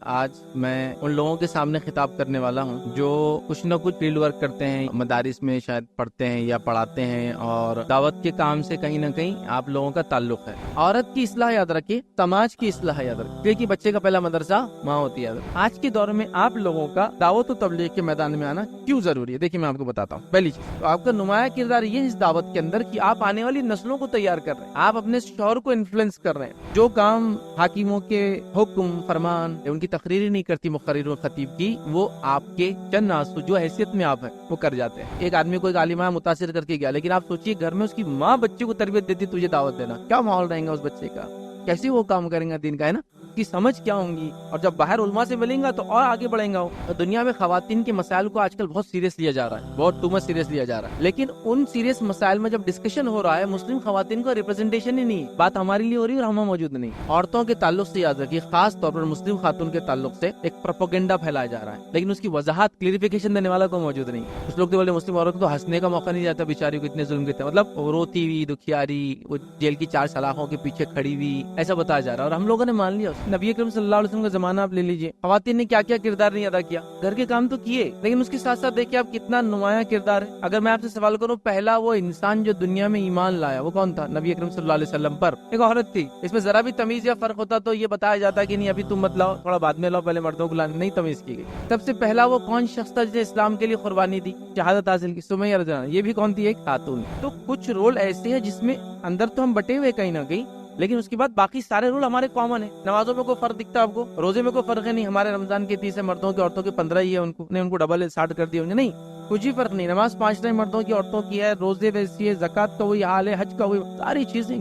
آج میں ان لوگوں کے سامنے خطاب کرنے والا ہوں جو کچھ نہ کچھ فیلڈ ورک کرتے ہیں، مدارس میں شاید پڑھتے ہیں یا پڑھاتے ہیں، اور دعوت کے کام سے کہیں نہ کہیں آپ لوگوں کا تعلق ہے۔ عورت کی اصلاح یاد رکھیے، سماج کی اصلاح یاد رکھیے، کیونکہ بچے کا پہلا مدرسہ ماں ہوتی ہے۔ آج کے دور میں آپ لوگوں کا دعوت و تبلیغ کے میدان میں آنا کیوں ضروری ہے؟ دیکھیے میں آپ کو بتاتا ہوں۔ پہلی چیز تو آپ کا نمایاں کردار یہ ہے اس دعوت کے اندر کہ آپ آنے والی نسلوں کو تیار کر رہے ہیں، آپ اپنے شعور کو انفلوئنس کر رہے ہیں۔ جو کام حاکموں کے حکم فرمان ان کی تقریر نہیں کرتی مقرر و خطیب کی، وہ آپ کے چند آنسو جو حیثیت میں آپ ہیں وہ کر جاتے ہیں۔ ایک آدمی کو ایک عالمہ متاثر کر کے گیا، لیکن آپ سوچئے گھر میں اس کی ماں بچے کو تربیت دیتی تجھے دعوت دینا، کیا ماحول رہے گا اس بچے کا، کیسے وہ کام کریں گا دین کا، ہے نا، کی سمجھ کیا ہوں گی۔ اور جب باہر علماء سے ملیں گا تو اور آگے بڑھیں گا۔ دنیا میں خواتین کے مسائل کو آج کل بہت سیریس لیا جا رہا ہے، بہت ٹو مچ سیریس لیا جا رہا ہے، لیکن ان سیریس مسائل میں جب ڈسکشن ہو رہا ہے مسلم خواتین کو ریپرزنٹیشن ہی نہیں، بات ہمارے لیے ہو رہی ہے اور ہم موجود نہیں۔ عورتوں کے تعلق سے یاد رکھیے، خاص طور پر مسلم خاتون کے تعلق سے ایک پروپیگنڈا پھیلایا جا رہا ہے، لیکن اس کی وضاحت کلیریفیکیشن دینے والا کوئی موجود نہیں۔ کچھ لوگ تو بولے مسلم عورت کو ہنسنے کا موقع نہیں جاتا، بیچاری کو اتنے ظلم کرتے ہیں، مطلب وہ روتی ہوئی دکھیاری، وہ جیل کی 4 سلاخوں کے پیچھے کھڑی ہوئی، ایسا بتایا جا رہا ہے اور ہم لوگوں نے مان لیا۔ نبی اکرم صلی اللہ علیہ وسلم کا زمانہ آپ لے لیجئے، خواتین نے کیا کیا کردار نہیں ادا کیا، گھر کے کام تو کیے، لیکن اس کے ساتھ ساتھ دیکھیے آپ کتنا نمایاں کردار ہے۔ اگر میں آپ سے سوال کروں، پہلا وہ انسان جو دنیا میں ایمان لایا وہ کون تھا؟ نبی اکرم صلی اللہ علیہ وسلم پر ایک عورت تھی۔ اس میں ذرا بھی تمیز یا فرق ہوتا تو یہ بتایا جاتا کہ نہیں ابھی تم مت لاؤ، تھوڑا بعد میں لاؤ، پہلے مردوں کو لانا، نہیں تمیز کی گئی۔ سب سے پہلا وہ کون شخص تھا جسے اسلام کے لیے قربانی دی، شہادت حاصل کی؟ سمیہ رضی اللہ عنہا، یہ بھی کون تھی؟ ایک خاتون۔ تو کچھ رول ایسے ہیں جس میں اندر تو ہم بٹے ہوئے کہیں نہ کہیں، لیکن اس کے بعد باقی سارے رول ہمارے کامن ہیں۔ نمازوں میں کوئی فرق دکھتا ہے آپ کو؟ روزے میں کوئی فرق ہے نہیں، ہمارے رمضان کے 30 ہے مردوں کے، عورتوں کے 15 ہی ہے، ان کو ڈبل 60 کر دیا نہیں، کچھ ہی فرق نہیں۔ نماز 5 ٹائم مردوں کی عورتوں کی ہے، روزے ویسی ہے، زکوٰۃ کا وہی حال ہے، حج کا وہی، ساری چیزیں